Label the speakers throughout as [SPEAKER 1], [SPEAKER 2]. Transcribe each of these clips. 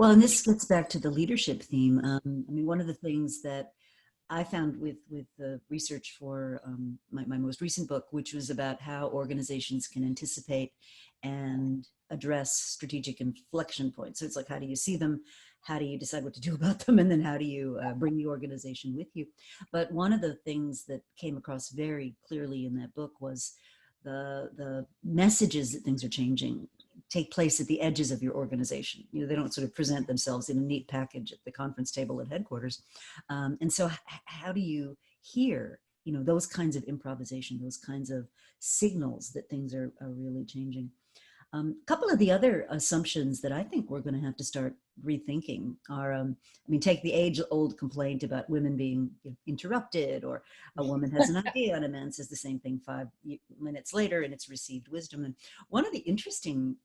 [SPEAKER 1] Well, and this gets back to the leadership theme. I mean, one of the things that I found with the research for my most recent book, which was about how organizations can anticipate and address strategic inflection points. So it's like, how do you see them? How do you decide what to do about them? And then how do you bring the organization with you? But one of the things that came across very clearly in that book was the messages that things are changing take place at the edges of your organization. You know, they don't sort of present themselves in a neat package at the conference table at headquarters. And so how do you hear, you know, those kinds of improvisation, those kinds of signals that things are really changing? A couple of the other assumptions that I think we're going to have to start rethinking are, I mean, take the age-old complaint about women being interrupted, or a woman has an idea and a man says the same thing 5 minutes later and it's received wisdom. And one of the interesting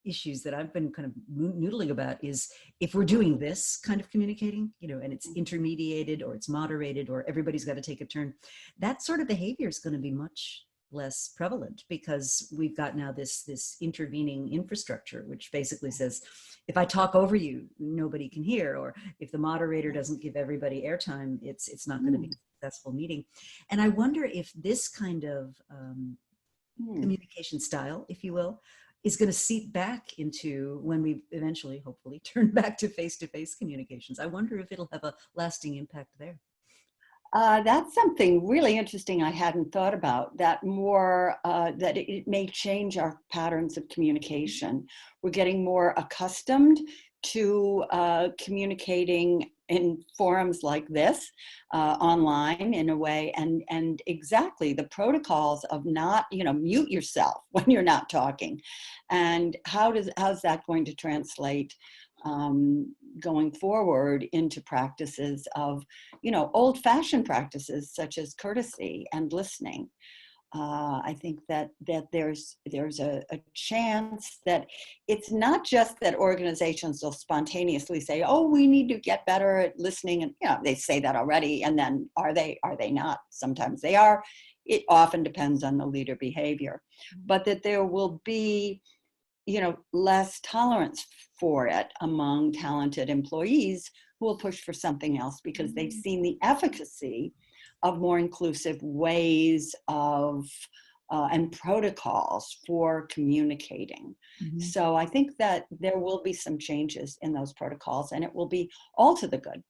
[SPEAKER 1] issues that I've been kind of noodling about is if we're doing this kind of communicating, you know, and it's intermediated or it's moderated or everybody's got to take a turn, that sort of behavior is going to be much less prevalent, because we've got now this intervening infrastructure which basically says, if I talk over you, nobody can hear, or if the moderator doesn't give everybody airtime, it's not going to be a successful meeting. And I wonder if this kind of communication style, if you will, is going to seep back into when we eventually, hopefully, turn back to face-to-face communications. I wonder if it'll have a lasting impact there.
[SPEAKER 2] That's something really interesting I hadn't thought about, that more, that it may change our patterns of communication. We're getting more accustomed to communicating in forums like this, online in a way, and exactly the protocols of not, you know, mute yourself when you're not talking. And how's that going to translate going forward into practices of, you know, old-fashioned practices such as courtesy and listening. I think that there's a chance that it's not just that organizations will spontaneously say, oh, we need to get better at listening, and you know, they say that already, and then are they not? Sometimes they are. It often depends on the leader behavior, but that there will be, you know, less tolerance for it among talented employees who will push for something else because they've seen the efficacy of more inclusive ways of and protocols for communicating. So I think that there will be some changes in those protocols, and it will be all to the good.